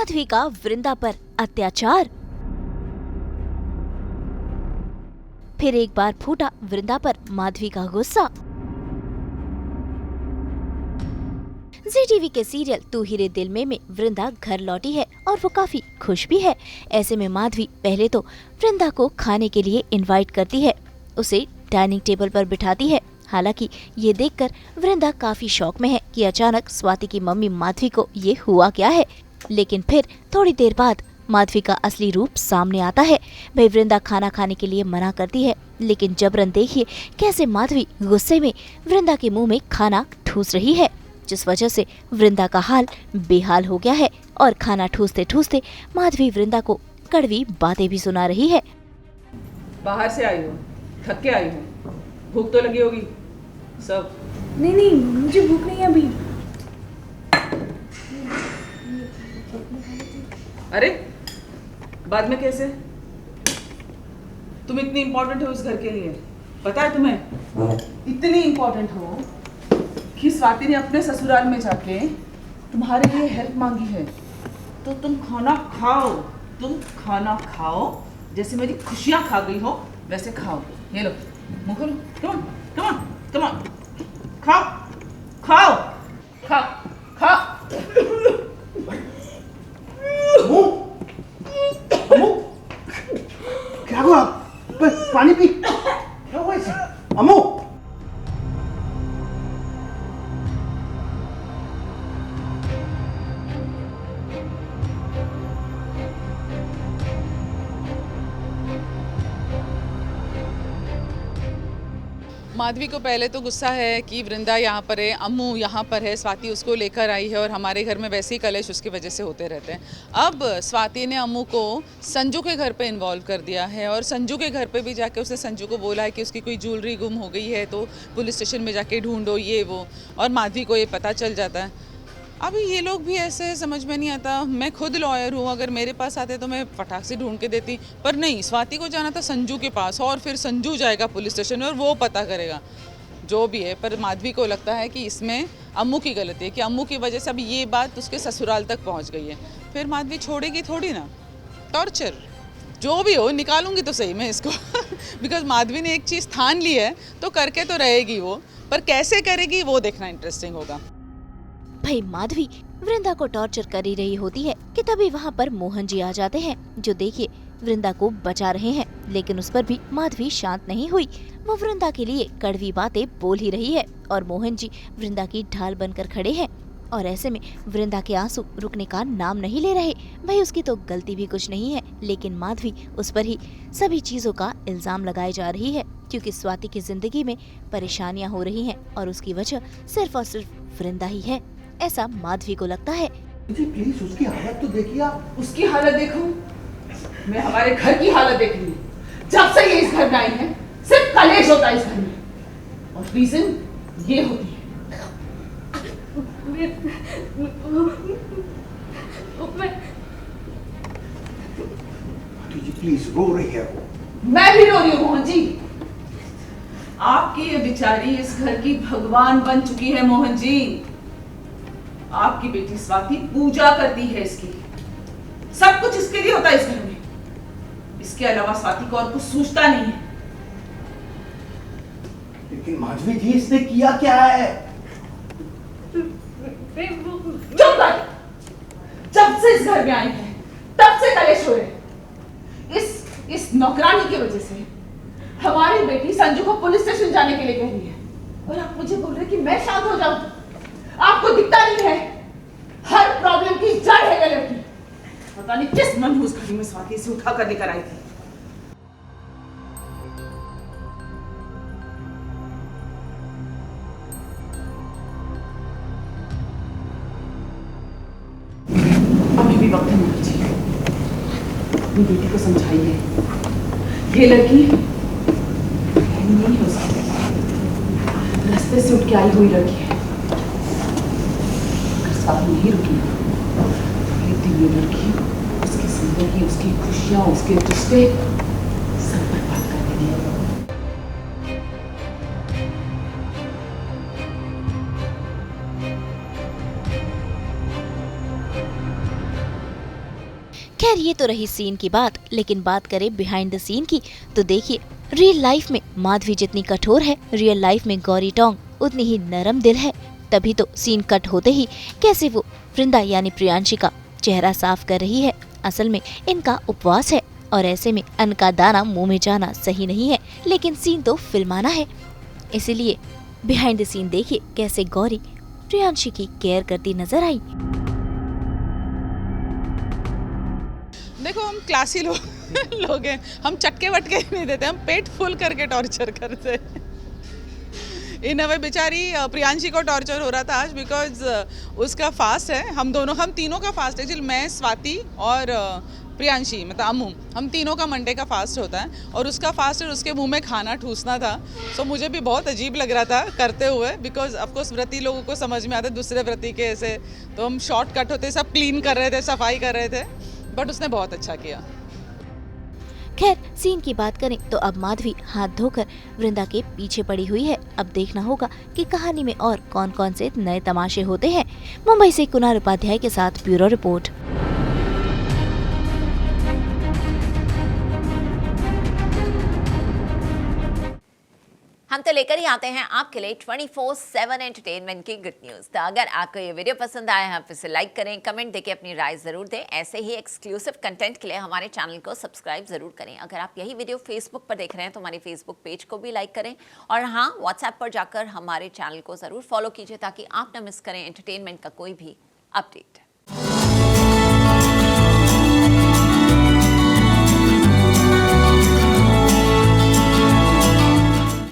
माधवी का वृंदा पर अत्याचार। फिर एक बार फूटा वृंदा पर माधवी का गुस्सा। जी टीवी के सीरियल तू ही रे दिल में वृंदा घर लौटी है और वो काफी खुश भी है। ऐसे में माधवी पहले तो वृंदा को खाने के लिए इनवाइट करती है, उसे डाइनिंग टेबल पर बिठाती है। हालांकि ये देखकर वृंदा काफी शौक में है कि अचानक स्वाति की मम्मी माधवी को ये हुआ क्या है। लेकिन फिर थोड़ी देर बाद माधवी का असली रूप सामने आता है। भाई वृंदा खाना खाने के लिए मना करती है, लेकिन जबरन देखिए कैसे माधवी गुस्से में वृंदा के मुंह में खाना ठूस रही है, जिस वजह से वृंदा का हाल बेहाल हो गया है। और खाना ठूसते ठूसते माधवी वृंदा को कड़वी बातें भी सुना रही है। बाहर से आई हो, थक के आई हो, भूख तो लगी होगी सब। नहीं मुझे भूख नहीं है अभी। अरे बाद में कैसे? तुम इतनी इम्पोर्टेंट हो इस घर के लिए, पता है तुम्हें? इतनी इम्पोर्टेंट हो कि स्वाति ने अपने ससुराल में जाके तुम्हारे लिए हेल्प मांगी है। तो तुम खाना खाओ, तुम खाना खाओ, जैसे मेरी खुशियां खा गई हो वैसे खाओ। ये लो मुंह खोलो, कम कम कम खाओ खाओ खाओ खाओ। क्या हुआ? पानी पी। क्या हुआ इसे? अम्मू माधवी को पहले तो गुस्सा है कि वृंदा यहाँ पर है, अम्मू यहाँ पर है, स्वाति उसको लेकर आई है और हमारे घर में वैसे ही कलेश उसकी वजह से होते रहते हैं। अब स्वाति ने अम्मू को संजू के घर पे इन्वॉल्व कर दिया है और संजू के घर पे भी जाके उसने संजू को बोला है कि उसकी कोई ज्वेलरी गुम हो गई है तो पुलिस स्टेशन में जाके ढूंढो ये वो, और माधवी को ये पता चल जाता है। अभी ये लोग भी ऐसे समझ में नहीं आता। मैं खुद लॉयर हूँ, अगर मेरे पास आते तो मैं फटाक से ढूंढ के देती, पर नहीं, स्वाति को जाना था संजू के पास और फिर संजू जाएगा पुलिस स्टेशन और वो पता करेगा जो भी है। पर माधवी को लगता है कि इसमें अम्मू की गलती है, कि अम्मू की वजह से अभी ये बात उसके ससुराल तक पहुँच गई है। फिर माधवी छोड़ेगी थोड़ी ना, टॉर्चर जो भी हो निकालूंगी तो सही मैं इसको बिकॉज माधवी ने एक चीज़ ठान ली है तो करके तो रहेगी वो, पर कैसे करेगी वो देखना इंटरेस्टिंग होगा। भाई माधवी वृंदा को टॉर्चर कर ही रही होती है कि तभी वहाँ पर मोहन जी आ जाते हैं, जो देखिए वृंदा को बचा रहे हैं। लेकिन उस पर भी माधवी शांत नहीं हुई, वो वृंदा के लिए कड़वी बातें बोल ही रही है और मोहन जी वृंदा की ढाल बनकर खड़े हैं। और ऐसे में वृंदा के आंसू रुकने का नाम नहीं ले रहे। भाई उसकी तो गलती भी कुछ नहीं है, लेकिन माधवी उस पर ही सभी चीजों का इल्जाम लगाई जा रही है, क्योंकि स्वाति की जिंदगी में परेशानियां हो रही हैं और उसकी वजह सिर्फ और सिर्फ वृंदा ही है, ऐसा माधवी को लगता है। प्लीज उसकी हालत तो देखिए आप। उसकी हालत देखूं? मैं हमारे घर की हालत देख रही हूँ। जब से ये इस घर में आई है सिर्फ कलेश होता है इस घर में, और रीजन ये होती है। प्लीज रो रही है वो। मैं भी रो रही हूँ मोहन जी। आपकी ये बेचारी इस घर की भगवान बन चुकी है मोहन जी। आपकी बेटी स्वाति पूजा करती है इसकी, सब कुछ इसके लिए होता है इस घर में। इसके अलावा स्वाति को और कुछ सोचता नहीं है। लेकिन माधवी जी इसने किया क्या है? चुप कर। जब से इस घर में आई है तब से कलेश हो रहे। इस नौकरानी की वजह से हमारी बेटी संजू को पुलिस स्टेशन जाने के लिए कह रही है, और आप मुझे बोल रहे कि मैं शांत हो जाऊं। आपको दिखता नहीं है हर प्रॉब्लम की जड़ है ये लड़की। पता नहीं किस मनहूस घड़ी में स्वाति से उठा कर लेकर आई थी। अभी भी वक्त है मुझे अपनी बेटी को समझाइए, ये लड़की नहीं हो सकती, रास्ते से उठ के आई हुई लड़की है। नहीं रुकी ये लड़की उसकी जिंदगी, उसकी खुशियां, उसके रिश्ते सब बर्बाद कर देंगे। ये तो रही सीन की बात, लेकिन बात करें बिहाइंड द सीन की तो देखिए, रियल लाइफ में माधवी जितनी कठोर है, रियल लाइफ में गौरी टोंग उतनी ही नरम दिल है। तभी तो सीन कट होते ही कैसे वो वृंदा यानी प्रियांशी का चेहरा साफ कर रही है। असल में इनका उपवास है और ऐसे में अन्न का दाना मुंह में जाना सही नहीं है, लेकिन सीन तो फिल्माना है, इसीलिए बिहाइंड द सीन देखिए कैसे गौरी प्रियांशी की केयर करती नजर आई। देखो हम क्लासी लोग हैं, हम चक्के वटके नहीं देते, हम पेट फुल करके टॉर्चर करते हैं। इन अवे बेचारी प्रियांशी को टॉर्चर हो रहा था आज, बिकॉज उसका फास्ट है, हम तीनों का फास्ट है। एक्चुअली मैं, स्वाति और प्रियांशी मतलब अम्मू, हम तीनों का मंडे का फास्ट होता है और उसका फास्ट है, उसके मुंह में खाना ठूसना था। सो मुझे भी बहुत अजीब लग रहा था करते हुए, बिकॉज ऑफकोर्स व्रती लोगों को समझ में आते दूसरे व्रती के ऐसे, तो हम शॉर्टकट होते सब क्लीन कर रहे थे, सफाई कर रहे थे, बट उसने बहुत अच्छा किया। खैर सीन की बात करें तो अब माधवी हाथ धोकर वृंदा के पीछे पड़ी हुई है। अब देखना होगा कि कहानी में और कौन कौन से नए तमाशे होते हैं। मुंबई से कुणाल उपाध्याय के साथ ब्यूरो रिपोर्ट। हम तो लेकर ही आते हैं आपके लिए 24/7 एंटरटेनमेंट की गुड न्यूज़। तो अगर आपको ये वीडियो पसंद आया है, इसे लाइक करें, कमेंट देके अपनी राय ज़रूर दें। ऐसे ही एक्सक्लूसिव कंटेंट के लिए हमारे चैनल को सब्सक्राइब ज़रूर करें। अगर आप यही वीडियो फेसबुक पर देख रहे हैं तो हमारे फेसबुक पेज को भी लाइक करें, और हाँ, व्हाट्सएप पर जाकर हमारे चैनल को ज़रूर फॉलो कीजिए ताकि आप न मिस करें एंटरटेनमेंट का कोई भी अपडेट।